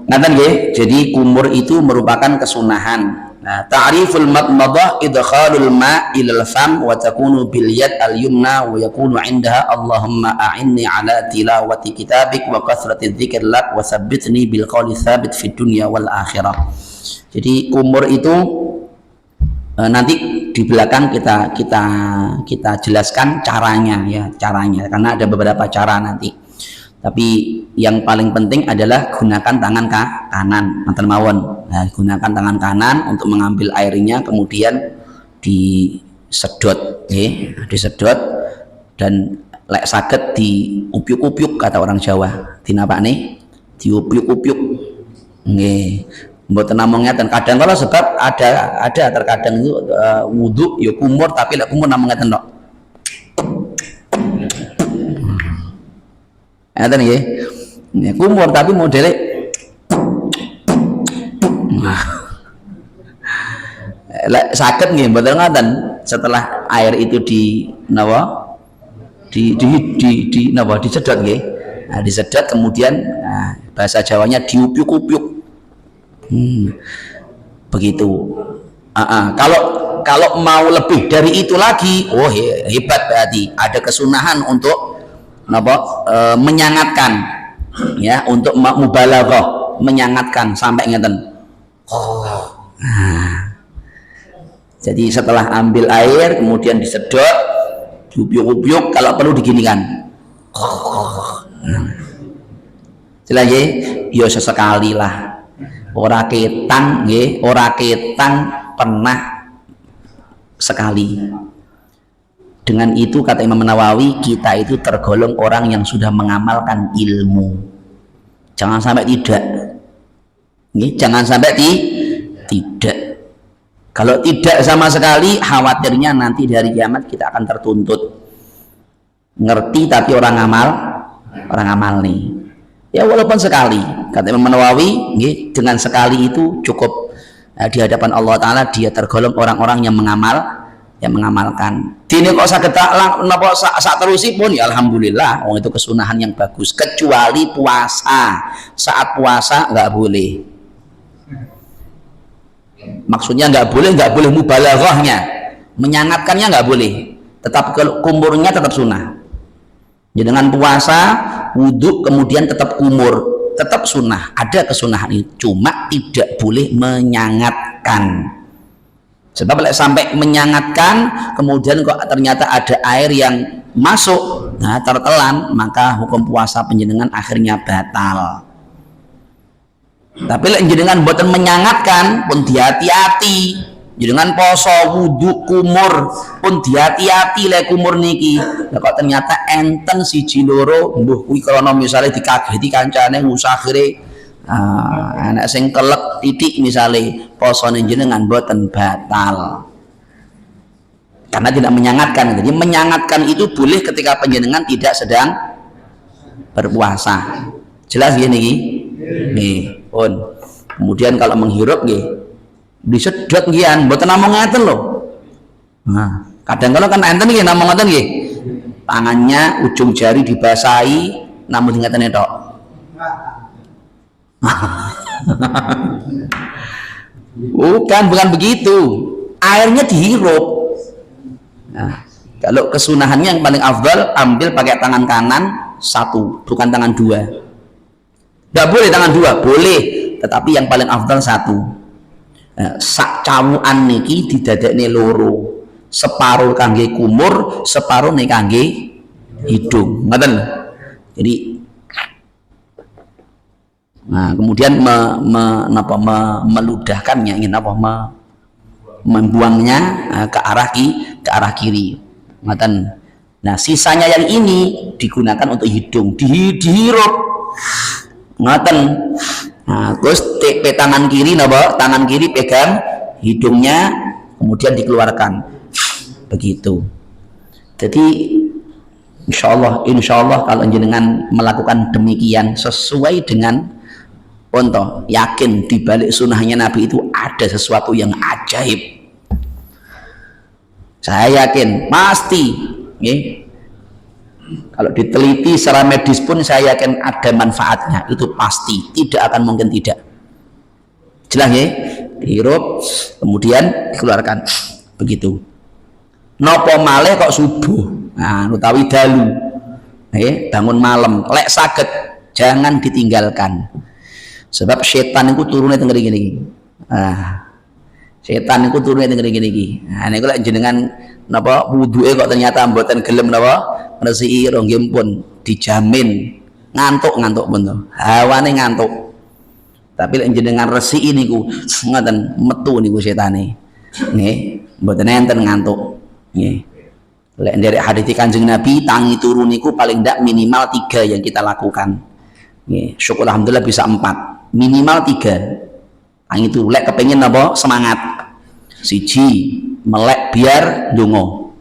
ngaten nggih. Jadi kumur itu merupakan kesunahan. Nah, ta'riful madmadah idkhalul ma' ilal fam wa takunu bil yad al yumna wa yakunu 'indaha Allahumma a'inni 'ala tilawati kitabik wa kathrati dzikr lak wa tsabbitni bil qawli tsabit fid dunya wal akhirah. Jadi kumur itu nanti di belakang kita jelaskan caranya ya, caranya karena ada beberapa cara nanti. Tapi yang paling penting adalah gunakan tangan kanan, manten mawon. Nah, gunakan tangan kanan untuk mengambil airnya, kemudian disedot, disedot dan lek saged diupyuk-upyuk kata orang Jawa. Dinapa nih? Diupyuk-upyuk. Nggih. Mboten namung ngeten. Kadang kalau sebab ada terkadang itu wudu ya kumur, tapi lek kumur namung ngeten tok. Ngeten nggih. Kumur tapi modele lek saged nggih mboten ngoten, setelah air itu disedot nggih. Nah, disedot kemudian bahasa Jawanya diupyuk-upyuk. Begitu. Kalau mau lebih dari itu lagi, hebat berarti ada kesunahan untuk menyangatkan ya, untuk mubalaghah, menyangatkan sampai ngeten. Jadi setelah ambil air kemudian disedot, diupyuk-upyuk, kalau perlu diginikan. Jelas nggih? Ya sesekali lah. Ora ketang nggih, ora ketang pernah sekali. Dengan itu kata Imam Nawawi, kita itu tergolong orang yang sudah mengamalkan ilmu. Jangan sampai tidak. Nggih, jangan sampai tidak. Kalau tidak sama sekali, khawatirnya nanti dari kiamat kita akan tertuntut. Ngerti tapi orang amal nih. Ya walaupun sekali, kata Imam Nawawi, dengan sekali itu cukup. Di hadapan Allah Taala dia tergolong orang-orang yang mengamalkan. Dene kok saged napa sak terusipun ya alhamdulillah, wong itu kesunahan yang bagus. Kecuali puasa, saat puasa nggak boleh. Maksudnya nggak boleh mubalaghahnya, menyangatkannya nggak boleh. Tetap kumurnya tetap sunnah. Jadi dengan puasa, wudhu kemudian tetap kumur. tetap sunnah, ada kesunahan itu, cuma tidak boleh menyangatkan. Sebab kalau sampai menyangatkan kemudian kok ternyata ada air yang masuk, nah tertelan, maka hukum puasa panjenengan akhirnya batal. Tapi lek jenengan boten menyangatkan pun hati-hati. Jenengan poso, wudu, kumur pun hati-hati lek kumur niki. Lah kok ternyata enten siji loro mbuh kuwi krana misale dikageti kancane musakhire anak sing kelek titik misale posone jenengan boten batal. Karena tidak menyangatkan. Jadi menyangatkan itu boleh ketika panjenengan tidak sedang berpuasa. Jelas gini niki? Nggih, pun. Kemudian kalau menghirup nggih disedot ngian, mboten namung ngaten lho. Nah, kadang kalau kan enten nggih namung ngoten nggih. Tangannya ujung jari dibasahi namun ngaten tok. bukan begitu. Airnya dihirup. Nah, kalau kesunahannya yang paling afdal ambil pakai tangan kanan satu, bukan tangan dua. Tidak boleh tangan dua, boleh, tetapi yang paling afdal satu. Nah, sak cawukan niki didadekne loro, separuh kangge kumur, separuh nih kangge hidung, ngoten. Jadi, nah kemudian meludahkannya, ingin membuangnya ke arah kiri, ngoten. Nah sisanya yang ini digunakan untuk hidung, dihirup, ngoten. Nah, terus tangan kiri tangan kiri pegang hidungnya, kemudian dikeluarkan begitu. Jadi insya Allah kalau jenengan melakukan demikian sesuai dengan contoh, yakin di balik sunnahnya Nabi itu ada sesuatu yang ajaib. Saya yakin pasti kalau diteliti secara medis pun saya yakin ada manfaatnya, itu pasti, tidak akan mungkin tidak. Jelas ya, dihirup kemudian dikeluarkan begitu. Nopo malih kok subuh, nah utawi dalu bangun malam lek saged jangan ditinggalkan, sebab setan itu turunnya tengger gini. Setan itu turunnya tengger gini. Nah niku lek jenengan napa wuduke kok ternyata mboten gelem napa resiki ronggih pun dijamin ngantuk pun to. Hawane ngantuk. Tapi lek jenengan resiki niku ngoten metu niku setane. Nggih, mboten enten ngantuk. Nggih. Lek nderek hadits Kanjeng Nabi tangi turu niku paling ndak minimal 3 yang kita lakukan. Nggih, syukur alhamdulillah bisa 4. Minimal 3. Tangi turu lek kepengin napa semangat. Siji, melek biar ndonga.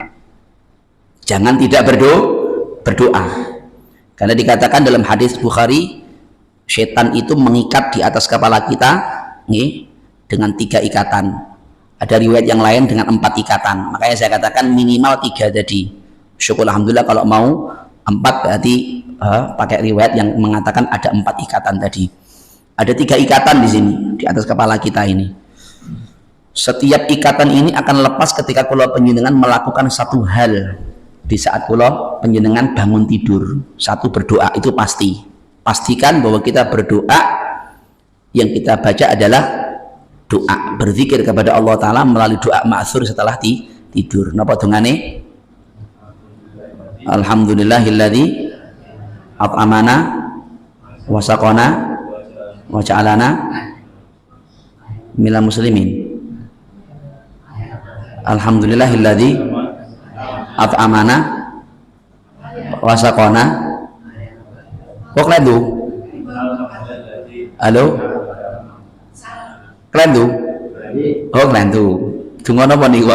Jangan tidak berdoa. Karena dikatakan dalam hadis Bukhari, setan itu mengikat di atas kepala kita dengan 3 ikatan. Ada riwayat yang lain dengan 4 ikatan. Makanya saya katakan minimal 3 tadi. Syukur alhamdulillah kalau mau 4 berarti pakai riwayat yang mengatakan ada 4 ikatan tadi. Ada 3 ikatan di sini di atas kepala kita ini. Setiap ikatan ini akan lepas ketika kula panjenengan melakukan satu hal. Di saat kula panjenengan bangun tidur, satu berdoa, itu pasti. Pastikan bahwa kita berdoa, yang kita baca adalah doa, berzikir kepada Allah Ta'ala melalui doa ma'thur setelah tidur. Napa dongane? Alhamdulillahilladzi at'amana wa saqana wa ja'alana minal muslimin. Alhamdulillahilladzi at'amana wa saqana. Kok lendu? Halo? Lendu? Oh lendu. Donga napa niku?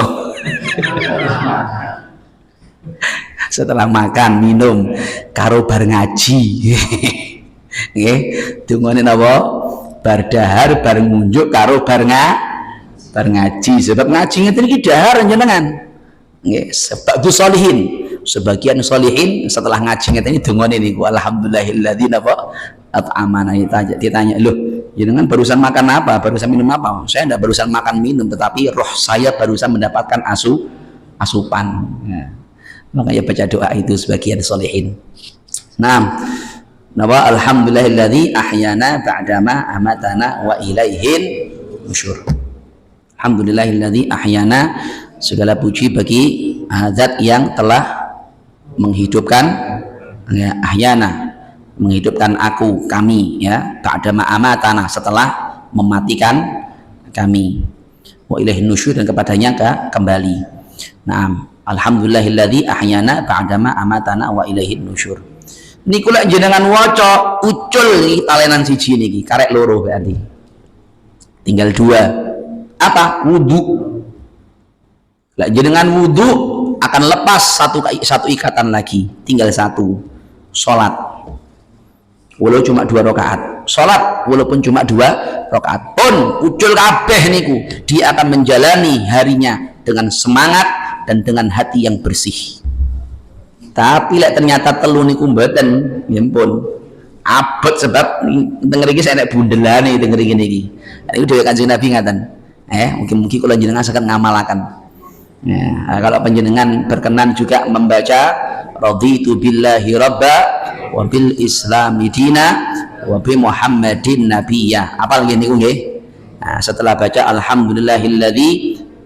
Setelah makan, minum karo bar ngaji. Nggih, dongane napa? Bar dahar bareng munjuk karo bar ngaji. Sebab ngaji ngeten iki dahar jenengan. Nggih, sebab sholihin. Sebagian sholihin setelah ngaji ngeten iki dongane niku alhamdulillahilladzi napa at'amana. Ditanya, "Loh, jenengan barusan makan apa? Barusan minum apa?" Saya enggak barusan makan minum, tetapi roh saya barusan mendapatkan asupan. Nah, makanya baca doa itu sebagian sholihin. Nah, Napa alhamdulillahilladzi ahyana ba'dama amatana wa ilaihin nusyur. Alhamdulillahilladzi ahyana, segala puji bagi zat yang telah menghidupkan ya, ahyana, menghidupkan aku, kami ya, ba'dama amatana, setelah mematikan kami, wa ilaihin nusyur, dan kepadanya kembali. Nah, alhamdulillahilladzi ahyana ba'dama amatana wa ilaihin nusyur. Niku lek jenengan waca ucul iki talenan siji niki karek loro, berarti tinggal dua. Apa? Wudu. Lek jenengan wudu akan lepas satu ikatan lagi, tinggal satu. Salat walau cuma 2 rakaat, salat walaupun cuma 2 rakaat pun ucul kabeh niku, dia akan menjalani harinya dengan semangat dan dengan hati yang bersih. Tapi lek ternyata telu niku mboten, ya ampun, abot, sebab denger iki saya nek bundelane denger iki niki. Niku dhewe Kanjeng Nabi ngaten. Mungkin kalau jenengan saged ngamalaken. Ya, kalau panjenengan berkenan juga membaca raditu billahi rabba wa bil islami dina wa bi muhammadin nabiyya. Apal nggih niku nggih? Nah, setelah baca alhamdulillahilladzi,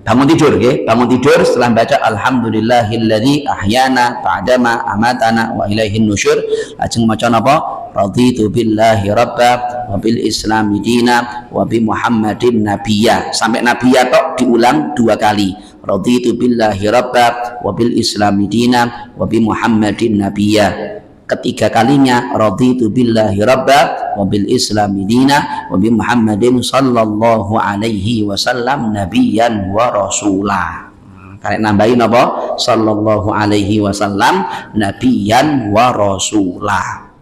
bangun tidur ya, bangun tidur setelah baca alhamdulillahilladzi ahyana ba'dama amatana wa ilaihin nusyur, lajeng maca napa raditu billahi rabba wa bil islami dina wa bi muhammadin nabiyya, sampai nabiyya tok diulang 2 kali, raditu billahi rabba wa bil islami dina wa bi muhammadin nabiyya. Ketiga kalinya raditu billahi rabba wa bil islami dina wa bi muhammadin sallallahu alaihi wasallam nabiyyan wa rasulah. Karek nambahin apa? Sallallahu alaihi wasallam nabiyyan wa rasulah.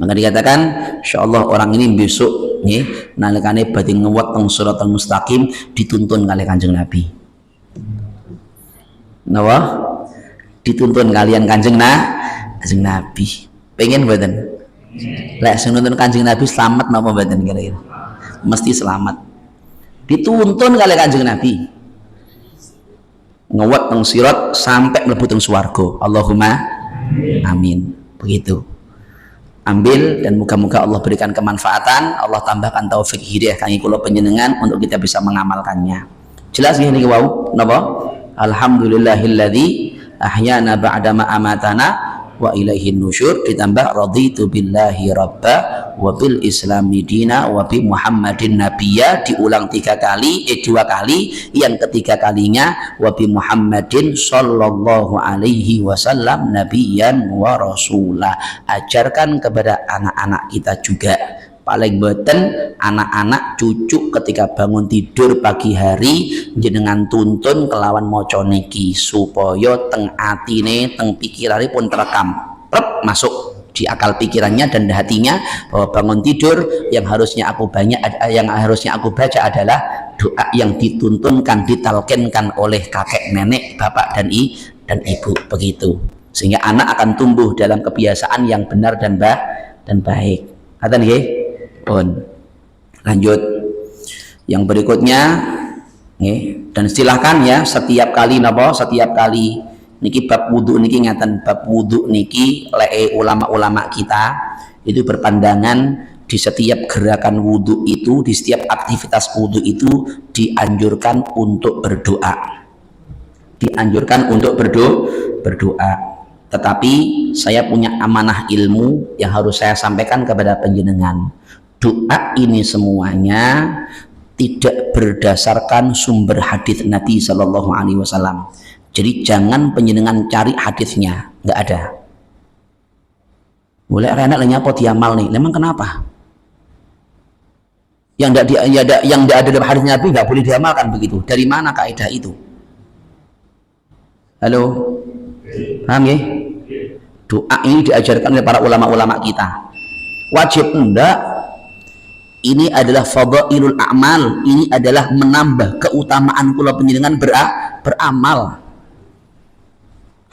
Maka dikatakan insyaallah orang ini besok nggih nalikane badhe ngewet teng Shiratal Mustaqim dituntun kali Kanjeng Nabi. Napa? Dituntun kalian Kanjeng Nabi. Pengen mboten? Lek sing nuntun Kanjeng Nabi selamat napa mboten kira-kira? Mesti selamat. Dituntun kali Kanjeng Nabi. Ngewet teng sirat sampai mlebu teng swarga. Allahumma amin. Begitu. Ambil, dan moga-moga Allah berikan kemanfaatan, Allah tambahkan taufik hidayah kangge kula panjenengan untuk kita bisa mengamalkannya. Jelas nggih niki wau napa? Alhamdulillahilladzi ahyana ba'dama amatana wa ilaihin nusyur, ditambah raditu billahi rabba wa bil islami dina wa bi muhammadin nabiyya, diulang 2 kali, yang ketiga kalinya wa bi muhammadin sallallahu alaihi wasallam nabiyyan wa rasulah. Ajarkan kepada anak-anak kita juga, paling boten anak-anak cucu ketika bangun tidur pagi hari jenengan tuntun kelawan maca niki supaya teng atine teng pikirane pun terekam masuk di akal pikirannya dan hatinya bahwa bangun tidur yang harusnya aku baca adalah doa yang dituntunkan, ditalkinkan oleh kakek nenek, bapak dan ibu, begitu, sehingga anak akan tumbuh dalam kebiasaan yang benar dan baik. Kata nggih? Pun lanjut yang berikutnya nih, dan silahkan ya setiap kali niki bab wudu niki ngaten, bab wudu niki ulama-ulama kita itu berpandangan di setiap gerakan wudu itu, di setiap aktivitas wudu itu dianjurkan untuk berdoa, berdoa. Tetapi saya punya amanah ilmu yang harus saya sampaikan kepada panjenengan. Doa ini semuanya tidak berdasarkan sumber hadis Nabi Shallallahu Alaihi Wasallam. Jadi jangan panjenengan cari hadisnya, nggak ada. Boleh renak lainnya apa diamal nih? Memang kenapa? Yang tidak ada dalam hadis Nabi nggak boleh diamalkan begitu. Dari mana kaidah itu? Halo, paham ya? Doa ini diajarkan oleh para ulama-ulama kita. Wajib enggak? Ini adalah fadailul a'mal, ini adalah menambah keutamaan kula panjenengan beramal.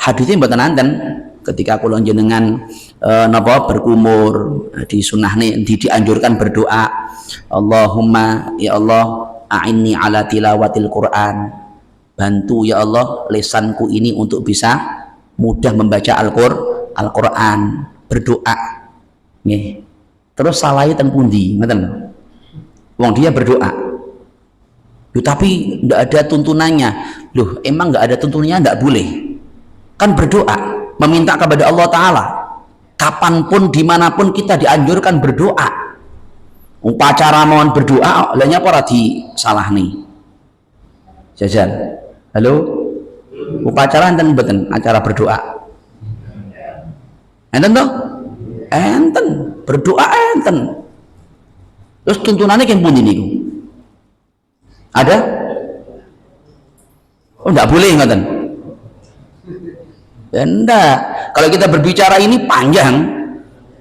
Hadisnya mboten nanten ketika kula jenengan berkumur disunahne dianjurkan berdoa, Allahumma ya Allah a'inni ala tilawatil Quran, bantu ya Allah lisanku ini untuk bisa mudah membaca Al-Quran, berdoa Nggih. Terus salahe teng pundi? Ngoten. Wong dia berdoa. Loh, tapi enggak ada tuntunannya. Loh, emang enggak ada tuntunannya enggak boleh. Kan berdoa, meminta kepada Allah Ta'ala. Kapanpun, dimanapun kita dianjurkan berdoa. Upacara mohon berdoa, lainnya apa disalah nih? Jajal. Halo? Upacara enten mboten acara berdoa? Enten toh? Enten. Berdoa enten. Terus tuntunannya yang pundi niku? Ada? Oh, enggak boleh ngoten. Ya enggak. Kalau kita berbicara ini panjang,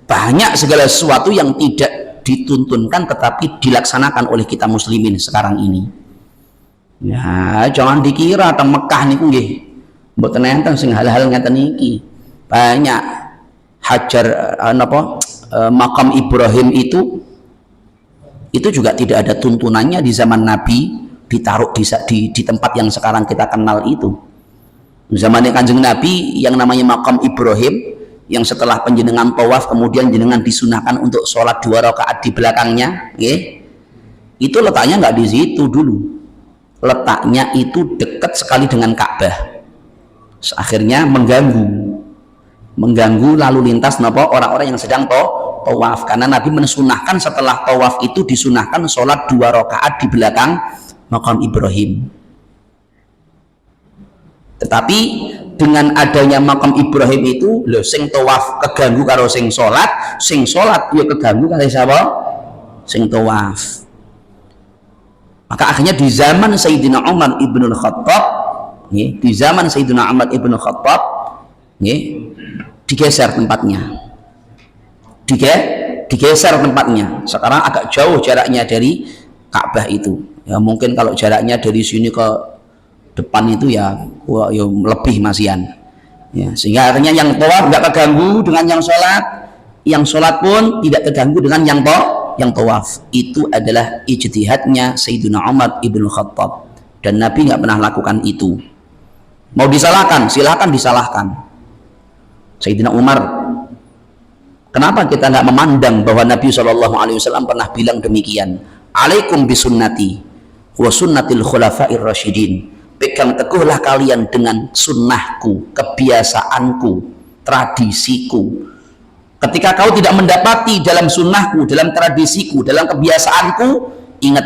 banyak segala sesuatu yang tidak dituntunkan tetapi dilaksanakan oleh kita muslimin sekarang ini. Ya, jangan dikira teng Mekah niku nggih mboten enten sing hal-hal ngeten iki. Banyak hajar makam Ibrahim itu juga tidak ada tuntunannya di zaman Nabi, ditaruh di tempat yang sekarang kita kenal itu. Zamannya Kanjeng Nabi yang namanya makam Ibrahim, yang setelah penjenengan tawaf kemudian jenengan disunahkan untuk sholat 2 rakaat di belakangnya, itu letaknya nggak di situ dulu. Letaknya itu dekat sekali dengan Ka'bah. Akhirnya mengganggu lalu lintas orang-orang yang sedang tawaf, karena Nabi mensunahkan setelah tawaf itu disunahkan sholat 2 rakaat di belakang makam Ibrahim. Tetapi dengan adanya makam Ibrahim itu, lho, sing tawaf keganggu karo sing sholat ya keganggu karo siapa? Sing tawaf. Maka akhirnya di zaman Sayyidina Umar ibn Khattab, digeser tempatnya. Digeser tempatnya. Sekarang agak jauh jaraknya dari Ka'bah itu. Ya mungkin kalau jaraknya dari sini ke depan itu ya lebih masihan. Ya, sehingga akhirnya yang tawaf nggak keganggu dengan yang sholat pun tidak terganggu dengan yang tawaf. Itu adalah ijtihadnya Sayyidina Umar ibn Khattab, dan Nabi nggak pernah lakukan itu. Mau disalahkan, silakan disalahkan. Sayyidina Umar, kenapa kita nggak memandang bahwa Nabi SAW pernah bilang demikian? Alaikum bisunnati wa sunnatil khulafa'ir rasyidin. Pegang teguhlah kalian dengan sunnahku, kebiasaanku, tradisiku. Ketika kau tidak mendapati dalam sunnahku, dalam tradisiku, dalam kebiasaanku, ingat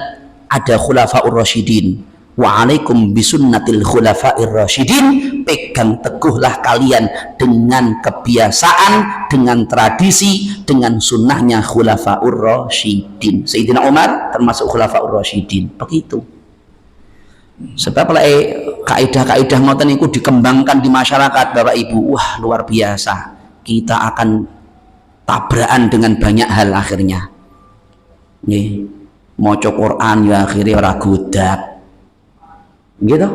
ada khulafa'ur rasyidin. Wa alaikum bisunnatil khulafa'ir rasyidin. Pegang teguhlah kalian dengan kebiasaan, dengan tradisi, dengan sunnahnya khulafa'ur rasyidin. Sayyidina Umar termasuk khulafa'ur rasyidin. Begitu. Sebab kaidah-kaidah ngoten niku dikembangkan di masyarakat, Bapak Ibu, wah luar biasa. Kita akan tabrakan dengan banyak hal akhirnya. Nggih, maca Quran ya akhirnya ora godak. Gitu.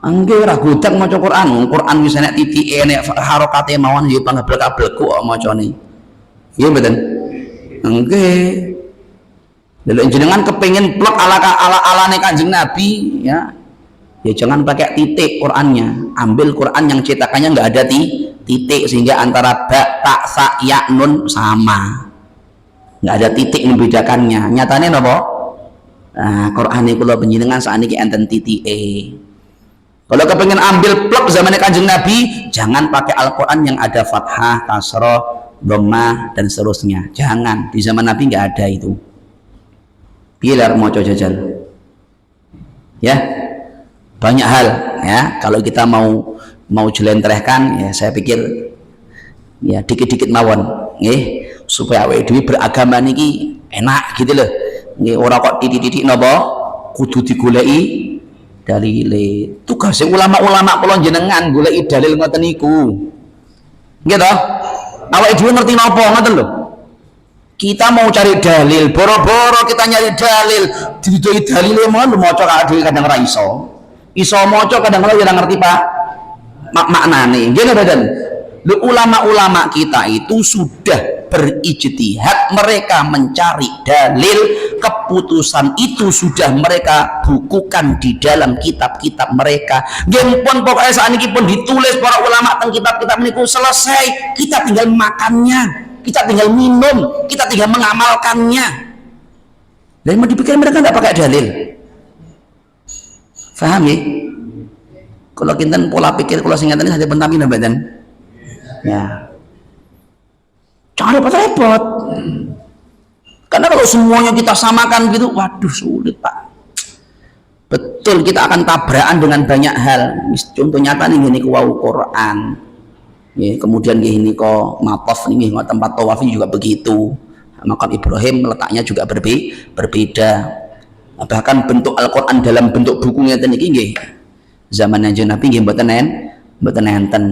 Nggih ora godak maca Quran. Quran wis enek titike, enek harokate mawon ya panggeblek-ablek kok macane. Nggih mboten? Nggih. Lalu jenengan kepingin plek ala-alane Kanjeng Nabi, ya jangan pakai titik Qurannya. Ambil Quran yang cetakannya nggak ada titik, sehingga antara ba, ta, sa, ya, nun sama, nggak ada titik membedakannya. Nyatanya napa? Nah, Quran itu kalau penjenengan saat ini enten titik. Kalau kepingin ambil plek zamannya Kanjeng Nabi, jangan pakai Al-Quran yang ada fathah, kasroh, dhammah dan seterusnya. Jangan, di zaman Nabi nggak ada itu. Biar mau jajal, ya banyak hal ya. Kalau kita mau jelentrehkan, ya saya pikir ya dikit-dikit mawon, supaya awake dhewe beragama niki enak gitu loh. Ora kok titik-titik napa kudu digoleki dalile. Tugas ulama-ulama kula jenengan goleki dalil ngoten niku. Nggih to? Awake dhewe ngerti napa ngoten lho. Kita mau cari dalil, boro-boro kita nyari dalil, didoi dalile mon maca kadang ora iso maca kadang ora ngerti Pak maknane. Nggih mboten? Lho, ulama-ulama kita itu sudah berijtihad, mereka mencari dalil, keputusan itu sudah mereka bukukan di dalam kitab-kitab mereka. Nggih pun pokoknya saat ini pun ditulis para ulama tentang kitab-kitab niku selesai, kita tinggal makannya. kita tinggal minum, kita tinggal mengamalkannya. Dan mau dipikir mereka tidak pakai dalil. Paham ya? Kalau kita pola pikir kalau singkatan ini hanya pentamina badan. Ya. Jangan repot-repot. Karena kalau semuanya kita samakan gitu, waduh sulit Pak. Betul, kita akan tabrakan dengan banyak hal. Contoh nyata nih gini wau Quran. Ya, kemudian gini kok mataf nih tempat tawaf juga begitu. Makam Ibrahim letaknya juga berbeda. Bahkan bentuk Al-Qur'an dalam bentuk bukunya tadi nggih. Zaman Nabi nggih mboten enten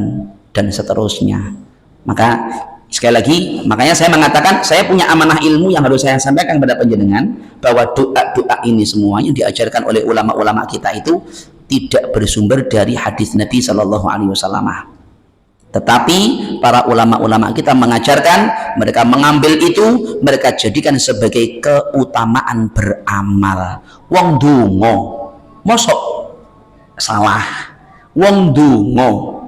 dan seterusnya. Maka sekali lagi, makanya saya mengatakan saya punya amanah ilmu yang harus saya sampaikan kepada panjenengan bahwa doa-doa ini semuanya diajarkan oleh ulama-ulama kita itu tidak bersumber dari hadis Nabi Shallallahu Alaihi Wasallam. Tetapi para ulama-ulama kita mengajarkan, mereka mengambil itu, mereka jadikan sebagai keutamaan beramal. Wong dungo, mosok salah. Wong dungo,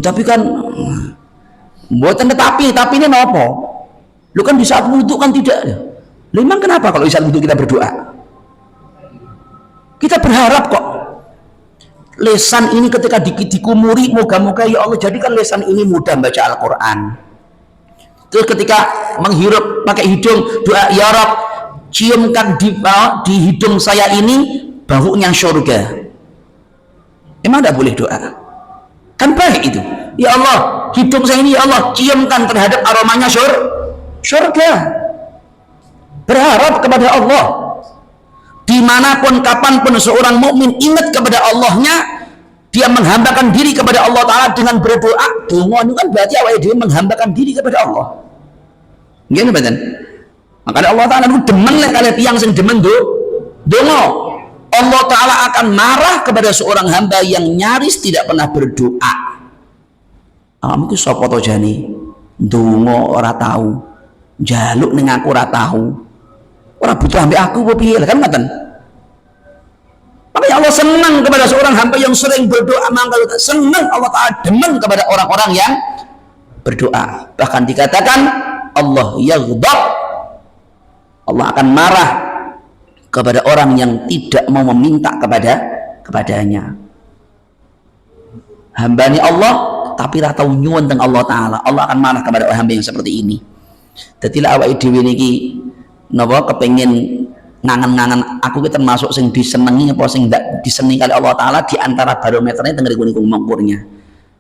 tapi kan buatan tapi ini apa? Lu kan di saat wudhu kan tidak. Memang kenapa kalau di saat wudhu kita berdoa? Kita berharap kok lesan ini ketika dikumuri, moga-moga ya Allah jadikan lesan ini mudah baca Al-Quran. Terus ketika menghirup pakai hidung, doa ya Rabb, ciumkan di hidung saya ini baunya surga. Emang tidak boleh doa? Kan baik itu. Ya Allah, hidung saya ini ya Allah ciumkan terhadap aromanya surga. Berharap kepada Allah. Dimanapun kapanpun seorang mukmin ingat kepada Allahnya, dia menghambakan diri kepada Allah Ta'ala dengan berdoa. Dongo itu kan berarti awalnya dia menghambakan diri kepada Allah. Gini betul. Makanya Allah Ta'ala itu demen lah kalian tiang sing demen dongo. Allah Ta'ala akan marah kepada seorang hamba yang nyaris tidak pernah berdoa. Kamu itu sapa to jane? Dongo ora tahu, jaluk ning aku ora tahu. Ora butuh ambek aku apa piye kan ngoten. Makanya Allah senang kepada seorang hamba yang sering berdoa, maka senang Allah Ta'ala demen kepada orang-orang yang berdoa. Bahkan dikatakan Allah yaghdab, Allah akan marah kepada orang yang tidak mau meminta kepadanya. Hambanya Allah tapi ra tau nyuwun teng Allah Ta'ala, Allah akan marah kepada orang hamba yang seperti ini. Dadilah awake dhewe niki napa kepengin ngangen-ngangen aku ki termasuk sing disenengi apa sing ndak disenengi kali Allah Ta'ala, di antara barometernya teng ngriku niku mengukurnya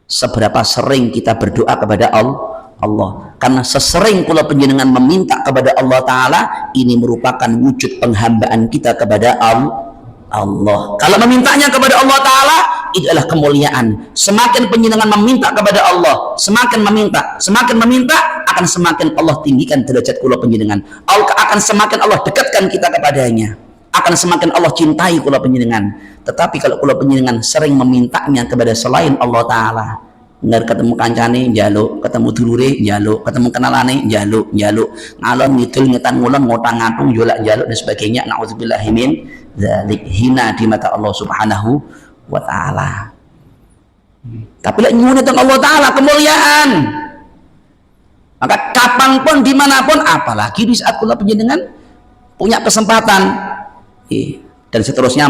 seberapa sering kita berdoa kepada Allah. Karena sesering kula panjenengan meminta kepada Allah Ta'ala, ini merupakan wujud penghambaan kita kepada Allah. Kalau memintanya kepada Allah Ta'ala, itu adalah kemuliaan. Semakin panjenengan meminta kepada Allah, semakin meminta akan semakin Allah tinggikan derajat kula panjenengan. Akan semakin Allah dekatkan kita kepadanya, akan semakin Allah cintai kula panjenengan. Tetapi kalau kula panjenengan sering memintanya kepada selain Allah Ta'ala, nggak ketemu kancane njaluk, ketemu dulure njaluk, ketemu kenalane njaluk, ngalon ngidul ngetan ngulon ngotang ngatung njaluk dan sebagainya, naudzubillahi min dzalik, hina di mata Allah Subhanahu wa Ta'ala. Tapi lek nyuwun teng Allah Ta'ala kemuliaan, maka kapanpun dimanapun, apalagi di saat kula panjenengan punya kesempatan dan seterusnya,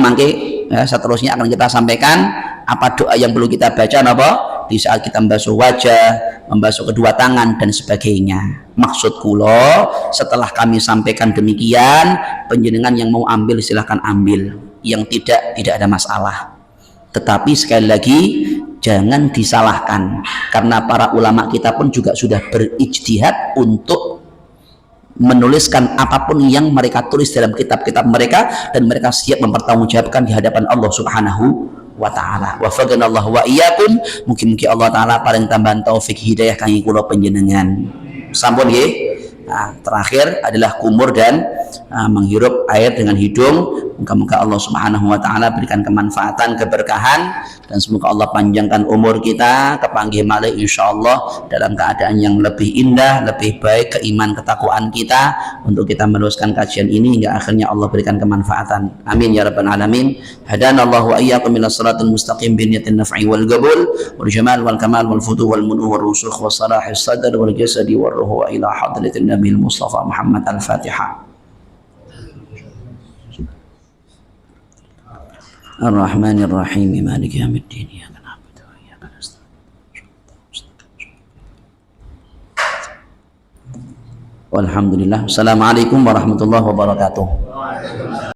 seterusnya akan kita sampaikan apa doa yang perlu kita baca napa di saat kita membasuh wajah, membasuh kedua tangan dan sebagainya. Maksud kula setelah kami sampaikan demikian, panjenengan yang mau ambil silahkan ambil, yang tidak ada masalah. Tetapi sekali lagi jangan disalahkan, karena para ulama kita pun juga sudah berijtihad untuk menuliskan apapun yang mereka tulis dalam kitab-kitab mereka, dan mereka siap mempertanggungjawabkan di hadapan Allah Subhanahu wa Ta'ala. Wafaqana Allah wa iyyakum. Mungkin Allah Ta'ala paling tambahan taufik hidayah kangge kula panjenengan. Sampun nggih. Nah, terakhir adalah kumur dan menghirup air dengan hidung. Moga-moga Allah Subhanahu wa taala berikan kemanfaatan, keberkahan, dan semoga Allah panjangkan umur kita kepanggih malih insyaallah dalam keadaan yang lebih indah, lebih baik keiman ketakwaan kita untuk kita meneruskan kajian ini hingga akhirnya Allah berikan kemanfaatan. Amin ya rabbal alamin. Hadanallahu wa iyyakum ila siratal mustaqim bi niyatin naf'i wal qabul wal jamal wal kamal wal futuh wal munu wal rusukh was salahis sadr wal jasadi wal ruh ila hadratin nabiyil mustafa Muhammad. Al-Fatihah. Ar-Rahmanir Rahim Maliki Yaumiddin. Iyyaka na'budu wa iyyaka nasta'in. Walhamdulillah. Assalamualaikum warahmatullahi wabarakatuh.